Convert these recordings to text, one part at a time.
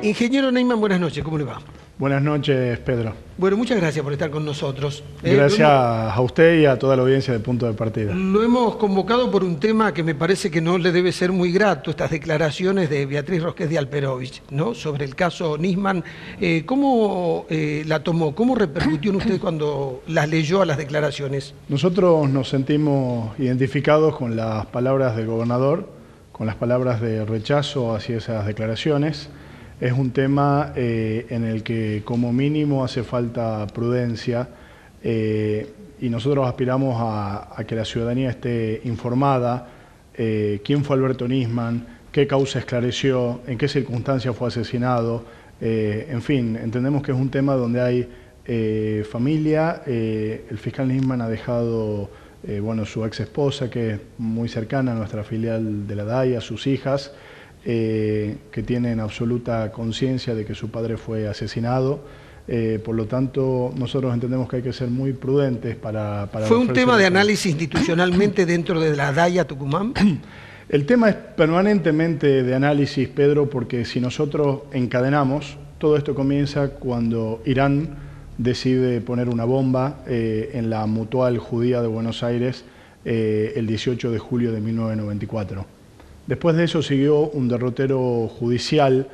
Ingeniero Neyman, buenas noches, ¿cómo le va? Buenas noches, Pedro. Bueno, muchas gracias por estar con nosotros. Gracias a usted y a toda la audiencia de Punto de Partida. Lo hemos convocado por un tema que me parece que no le debe ser muy grato, estas declaraciones de Beatriz Rosqués de Alperovich, ¿no?, sobre el caso Nisman. ¿Cómo la tomó? ¿Cómo repercutió en usted cuando las leyó a las declaraciones? Nosotros nos sentimos identificados con las palabras del gobernador, con las palabras de rechazo hacia esas declaraciones. Es un tema en el que como mínimo hace falta prudencia y nosotros aspiramos a que la ciudadanía esté informada quién fue Alberto Nisman, qué causa esclareció, en qué circunstancias fue asesinado. En fin, entendemos que es un tema donde hay familia. El fiscal Nisman ha dejado su ex esposa, que es muy cercana a nuestra filial de la DAIA, sus hijas, que tienen absoluta conciencia de que su padre fue asesinado. Por lo tanto, nosotros entendemos que hay que ser muy prudentes para ¿Fue un tema de análisis institucionalmente dentro de la DAIA Tucumán? El tema es permanentemente de análisis, Pedro, porque si nosotros encadenamos, todo esto comienza cuando Irán decide poner una bomba en la Mutual Judía de Buenos Aires el 18 de julio de 1994. Después de eso siguió un derrotero judicial.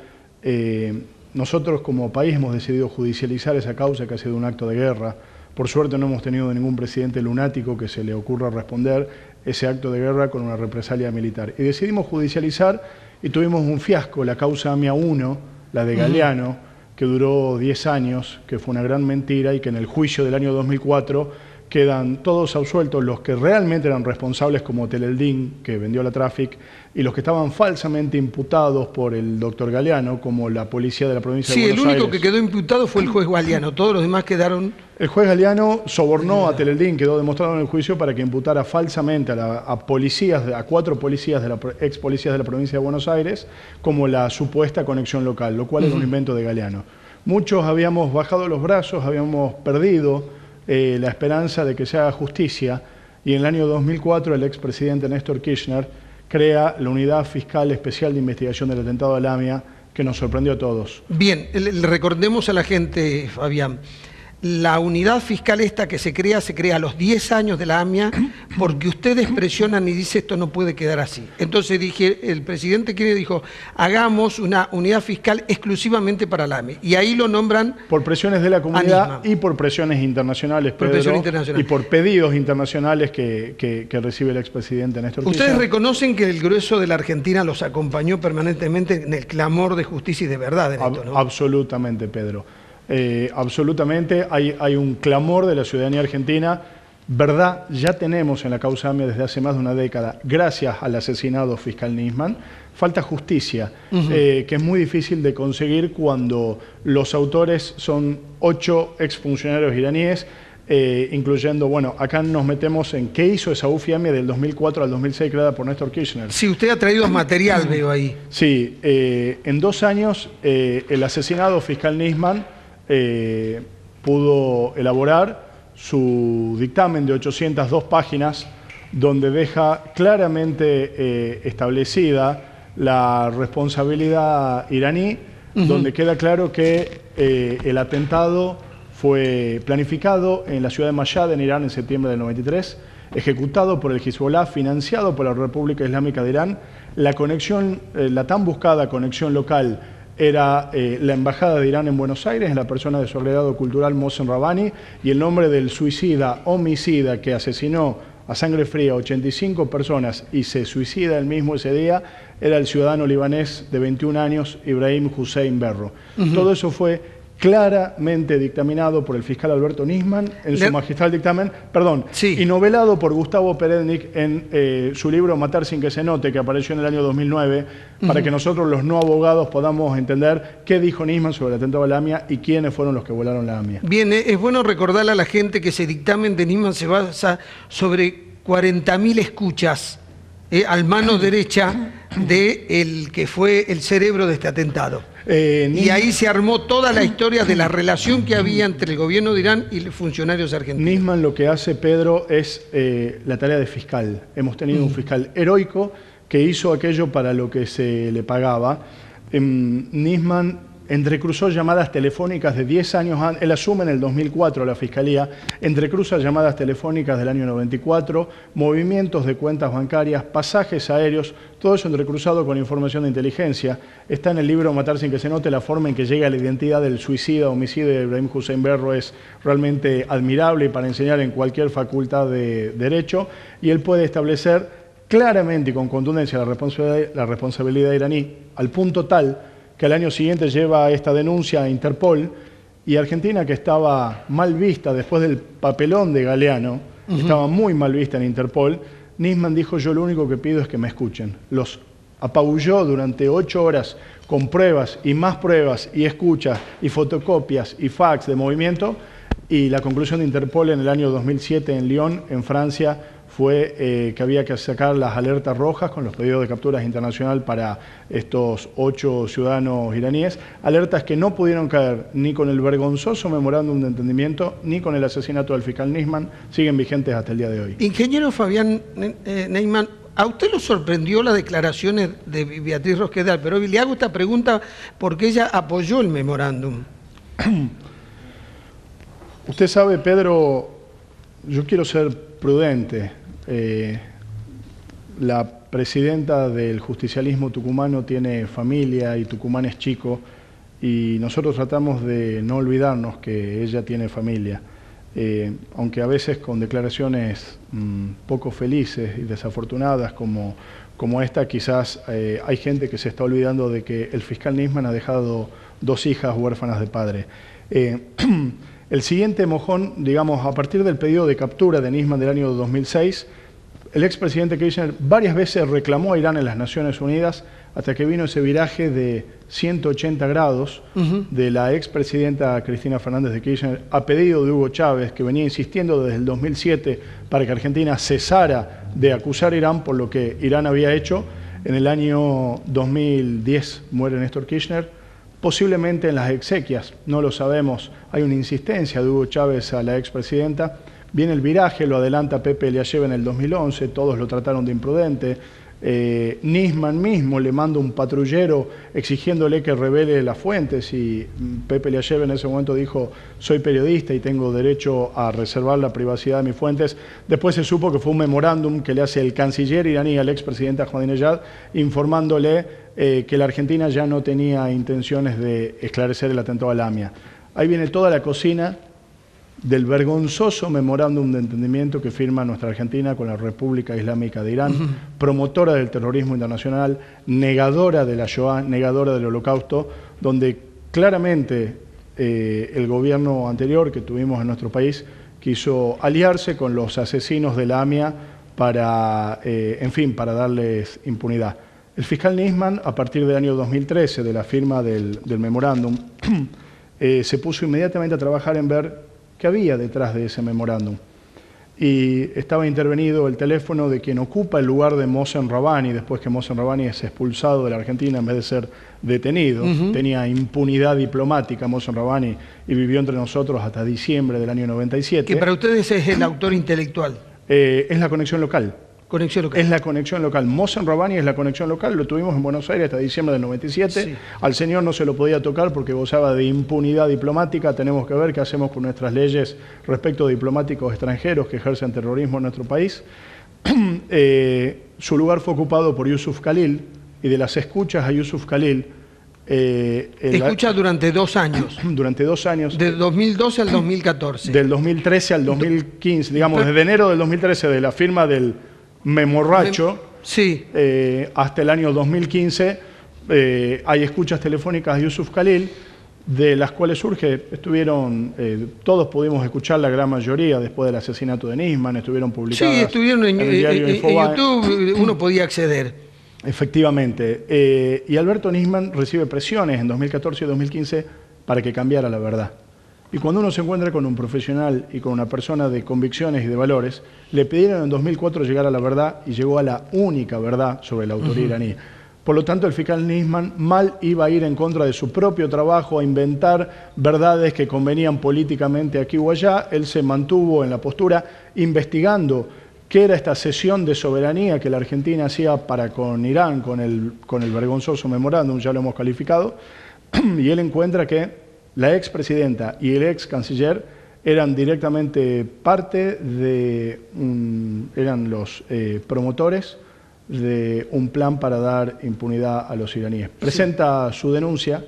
Nosotros como país hemos decidido judicializar esa causa, que ha sido un acto de guerra. Por suerte no hemos tenido ningún presidente lunático que se le ocurra responder ese acto de guerra con una represalia militar. Y decidimos judicializar y tuvimos un fiasco, la causa AMIA 1, la de Galeano, que duró 10 años, que fue una gran mentira y que en el juicio del año 2004 quedan todos absueltos los que realmente eran responsables, como Teleldín, que vendió la Traffic, y los que estaban falsamente imputados por el doctor Galeano, como la policía de la provincia de Buenos Aires. Sí, el único que quedó imputado fue el juez Galeano, todos los demás quedaron... El juez Galeano sobornó a Teleldín, quedó demostrado en el juicio, para que imputara falsamente a 4 policías ex policías de la provincia de Buenos Aires como la supuesta conexión local, lo cual era un invento de Galeano. Muchos habíamos bajado los brazos, habíamos perdido la esperanza de que se haga justicia, y en el año 2004 el expresidente Néstor Kirchner crea la Unidad Fiscal Especial de Investigación del Atentado a la AMIA, que nos sorprendió a todos. Bien, recordemos a la gente, Fabián, la unidad fiscal esta que se crea a los 10 años de la AMIA, porque ustedes presionan y dicen esto no puede quedar así. Entonces el presidente Kirchner dijo, hagamos una unidad fiscal exclusivamente para la AMIA, y ahí lo nombran... Por presiones de la comunidad y por presiones internacionales, Pedro, y por pedidos internacionales que recibe el expresidente Néstor Kirchner. ¿Ustedes reconocen que el grueso de la Argentina los acompañó permanentemente en el clamor de justicia y de verdad en esto, ¿no? Absolutamente, Pedro. Absolutamente, hay un clamor de la ciudadanía argentina. Verdad ya tenemos en la causa AMIA desde hace más de una década, gracias al asesinado fiscal Nisman. Falta justicia, que es muy difícil de conseguir cuando los autores son 8 exfuncionarios iraníes, incluyendo, acá nos metemos en qué hizo esa UFI-AMIA del 2004 al 2006, creada por Néstor Kirchner. Sí, usted ha traído material, veo ahí. Sí, en 2 años el asesinado fiscal Nisman pudo elaborar su dictamen de 802 páginas, donde deja claramente establecida la responsabilidad iraní, donde queda claro que el atentado fue planificado en la ciudad de Mashhad, en Irán, en septiembre del 93, ejecutado por el Hezbollah, financiado por la República Islámica de Irán. La conexión, la tan buscada conexión local, era la embajada de Irán en Buenos Aires, en la persona de su agregado cultural Mohsen Rabbani, y el nombre del suicida, homicida, que asesinó a sangre fría 85 personas y se suicida él mismo ese día, era el ciudadano libanés de 21 años, Ibrahim Hussein Berro. Todo eso fue claramente dictaminado por el fiscal Alberto Nisman en su magistral dictamen, y novelado por Gustavo Perednik en su libro Matar sin que se note, que apareció en el año 2009, para que nosotros los no abogados podamos entender qué dijo Nisman sobre el atentado a la AMIA y quiénes fueron los que volaron la AMIA. Bien, es bueno recordarle a la gente que ese dictamen de Nisman se basa sobre 40.000 escuchas al mano derecha del que fue el cerebro de este atentado. Y ahí se armó toda la historia de la relación que había entre el gobierno de Irán y los funcionarios argentinos. Nisman lo que hace, Pedro, es la tarea de fiscal. Hemos tenido un fiscal heroico que hizo aquello para lo que se le pagaba. Nisman entrecruzó llamadas telefónicas de 10 años antes, él asume en el 2004 la Fiscalía, entrecruza llamadas telefónicas del año 94, movimientos de cuentas bancarias, pasajes aéreos, todo eso entrecruzado con información de inteligencia. Está en el libro Matar sin que se note. La forma en que llega a la identidad del suicida, homicida de Ibrahim Hussein Berro es realmente admirable y para enseñar en cualquier facultad de Derecho, y él puede establecer claramente y con contundencia la responsabilidad iraní, al punto tal que al año siguiente lleva esta denuncia a Interpol, y Argentina, que estaba mal vista después del papelón de Galeano, estaba muy mal vista en Interpol, Nisman dijo: yo lo único que pido es que me escuchen. Los apabulló durante 8 horas con pruebas y escuchas y fotocopias y fax de movimiento, y la conclusión de Interpol en el año 2007 en Lyon, en Francia, fue que había que sacar las alertas rojas con los pedidos de capturas internacional para estos 8 ciudadanos iraníes, alertas que no pudieron caer ni con el vergonzoso memorándum de entendimiento ni con el asesinato del fiscal Nisman, siguen vigentes hasta el día de hoy. Ingeniero Fabián Neyman, ¿a usted lo sorprendió las declaraciones de Beatriz Rosquedal? Pero le hago esta pregunta porque ella apoyó el memorándum. Usted sabe, Pedro, yo quiero ser prudente. La presidenta del justicialismo tucumano tiene familia y Tucumán es chico, y nosotros tratamos de no olvidarnos que ella tiene familia, aunque a veces con declaraciones poco felices y desafortunadas como esta, quizás hay gente que se está olvidando de que el fiscal Nisman ha dejado 2 hijas huérfanas de padre. El siguiente mojón, digamos, a partir del pedido de captura de Nisman del año 2006, el expresidente Kirchner varias veces reclamó a Irán en las Naciones Unidas, hasta que vino ese viraje de 180 grados de la expresidenta Cristina Fernández de Kirchner, a pedido de Hugo Chávez, que venía insistiendo desde el 2007 para que Argentina cesara de acusar a Irán por lo que Irán había hecho. En el año 2010 muere Néstor Kirchner, posiblemente en las exequias, no lo sabemos. Hay una insistencia de Hugo Chávez a la expresidenta. Viene el viraje, lo adelanta Pepe Eliashev en el 2011, todos lo trataron de imprudente. Nisman mismo le manda un patrullero exigiéndole que revele las fuentes, y Pepe Eliashev en ese momento dijo: soy periodista y tengo derecho a reservar la privacidad de mis fuentes. Después se supo que fue un memorándum que le hace el canciller iraní al expresidente Ahmadinejad, informándole que la Argentina ya no tenía intenciones de esclarecer el atentado a la AMIA. Ahí viene toda la cocina del vergonzoso memorándum de entendimiento que firma nuestra Argentina con la República Islámica de Irán, promotora del terrorismo internacional, negadora de la Shoah, negadora del Holocausto, donde claramente el gobierno anterior que tuvimos en nuestro país quiso aliarse con los asesinos de la AMIA para, en fin, para darles impunidad. El fiscal Nisman, a partir del año 2013, de la firma del memorándum, se puso inmediatamente a trabajar en ver qué había detrás de ese memorándum. Y estaba intervenido el teléfono de quien ocupa el lugar de Mohsen Rabbani, después que Mohsen Rabbani es expulsado de la Argentina en vez de ser detenido. Tenía impunidad diplomática Mohsen Rabbani y vivió entre nosotros hasta diciembre del año 97. Que para ustedes es el autor intelectual. Es la conexión local. Conexión local. Es la conexión local. Mohsen Rabbani es la conexión local, lo tuvimos en Buenos Aires hasta diciembre del 97. Sí. Al señor no se lo podía tocar porque gozaba de impunidad diplomática. Tenemos que ver qué hacemos con nuestras leyes respecto de diplomáticos extranjeros que ejercen terrorismo en nuestro país. Su lugar fue ocupado por Yusuf Khalil, y de las escuchas a Yusuf Khalil... Escucha durante 2 años. Durante 2 años. Del 2012 al 2014. Del 2013 al 2015, digamos, desde enero del 2013, de la firma del memorracho, sí, hasta el año 2015, hay escuchas telefónicas de Yusuf Khalil, de las cuales estuvieron, todos pudimos escuchar, la gran mayoría, después del asesinato de Nisman, estuvieron publicadas. Sí, estuvieron en YouTube, uno podía acceder. Efectivamente. Y Alberto Nisman recibe presiones en 2014 y 2015 para que cambiara la verdad. Y cuando uno se encuentra con un profesional y con una persona de convicciones y de valores, le pidieron en 2004 llegar a la verdad, y llegó a la única verdad sobre la autoría iraní. Por lo tanto, el fiscal Nisman mal iba a ir en contra de su propio trabajo a inventar verdades que convenían políticamente aquí o allá. Él se mantuvo en la postura investigando qué era esta cesión de soberanía que la Argentina hacía para con Irán, con el vergonzoso memorándum, ya lo hemos calificado. y él encuentra que la expresidenta y el ex canciller eran directamente parte de, eran los promotores de un plan para dar impunidad a los iraníes. Presenta su denuncia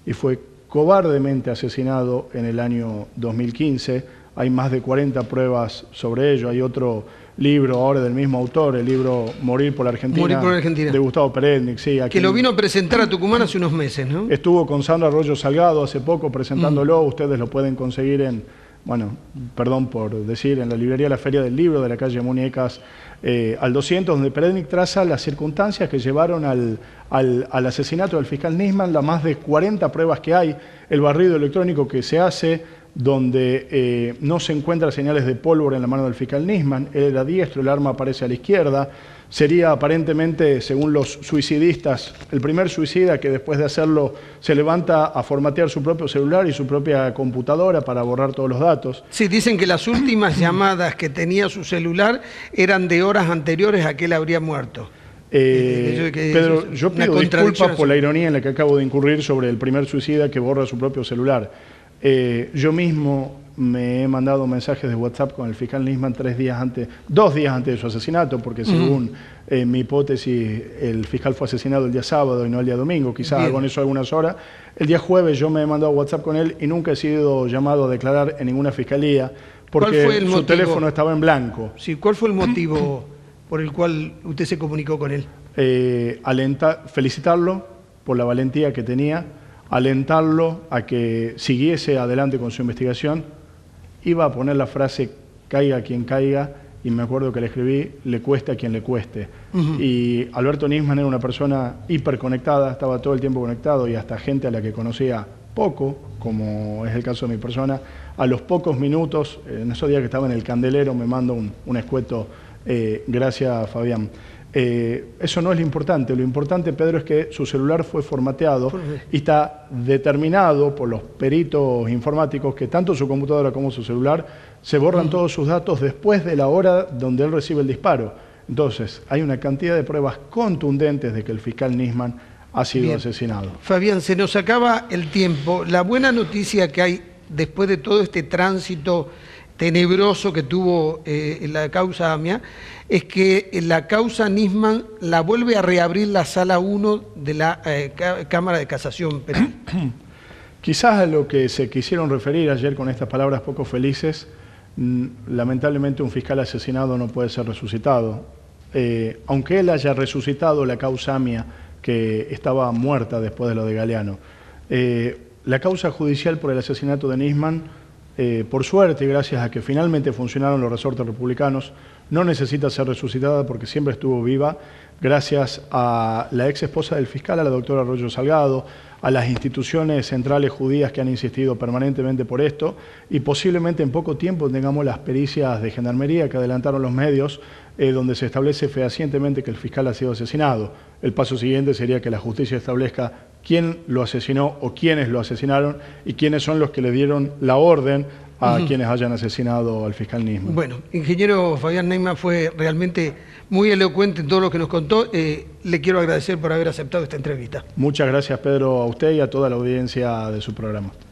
y fue cobardemente asesinado en el año 2015. Hay más de 40 pruebas sobre ello. Hay otro libro ahora del mismo autor, el libro Morir por la Argentina, Morir por la Argentina, de Gustavo Perednik. Sí, que lo vino a presentar a Tucumán hace unos meses, ¿no? Estuvo con Sandra Arroyo Salgado hace poco presentándolo. Ustedes lo pueden conseguir en, bueno, perdón por decir, en la librería La Feria del Libro de la calle Muñecas al 200, donde Perednik traza las circunstancias que llevaron al asesinato del fiscal Nisman, las más de 40 pruebas que hay, el barrido electrónico que se hace, donde no se encuentran señales de pólvora en la mano del fiscal Nisman. Él era diestro, el arma aparece a la izquierda. Sería aparentemente, según los suicidistas, el primer suicida que después de hacerlo se levanta a formatear su propio celular y su propia computadora para borrar todos los datos. Sí, dicen que las últimas llamadas que tenía su celular eran de horas anteriores a que él habría muerto. Pedro, yo pido disculpas por la ironía en la que acabo de incurrir sobre el primer suicida que borra su propio celular. Yo mismo me he mandado mensajes de WhatsApp con el fiscal Nisman 2 días antes de su asesinato, porque según mi hipótesis, el fiscal fue asesinado el día sábado y no el día domingo, quizás con eso algunas horas. El día jueves yo me he mandado WhatsApp con él y nunca he sido llamado a declarar en ninguna fiscalía, porque su teléfono estaba en blanco. Sí, ¿cuál fue el motivo por el cual usted se comunicó con él? Felicitarlo por la valentía que tenía, alentarlo a que siguiese adelante con su investigación. Iba a poner la frase caiga quien caiga, y me acuerdo que le escribí le cueste a quien le cueste. Y Alberto Nisman era una persona hiperconectada, estaba todo el tiempo conectado, y hasta gente a la que conocía poco, como es el caso de mi persona, a los pocos minutos, en esos días que estaba en el Candelero, me manda un escueto, gracias Fabián. Eso no es lo importante, Pedro, es que su celular fue formateado y está determinado por los peritos informáticos que tanto su computadora como su celular se borran todos sus datos después de la hora donde él recibe el disparo. Entonces, hay una cantidad de pruebas contundentes de que el fiscal Nisman ha sido asesinado. Fabián, se nos acaba el tiempo. La buena noticia que hay después de todo este tránsito tenebroso que tuvo la causa AMIA, es que la causa Nisman la vuelve a reabrir la Sala 1 de la Cámara de Casación Penal. Quizás a lo que se quisieron referir ayer con estas palabras poco felices, lamentablemente un fiscal asesinado no puede ser resucitado. Aunque él haya resucitado la causa AMIA, que estaba muerta después de lo de Galeano, la causa judicial por el asesinato de Nisman, por suerte, gracias a que finalmente funcionaron los resortes republicanos, no necesita ser resucitada porque siempre estuvo viva, gracias a la ex esposa del fiscal, a la doctora Arroyo Salgado, a las instituciones centrales judías que han insistido permanentemente por esto, y posiblemente en poco tiempo tengamos las pericias de gendarmería que adelantaron los medios, donde se establece fehacientemente que el fiscal ha sido asesinado. El paso siguiente sería que la justicia establezca quién lo asesinó o quiénes lo asesinaron y quiénes son los que le dieron la orden a quienes hayan asesinado al fiscal Nisman. Bueno, ingeniero Fabián Nisman fue realmente muy elocuente en todo lo que nos contó. Le quiero agradecer por haber aceptado esta entrevista. Muchas gracias, Pedro, a usted y a toda la audiencia de su programa.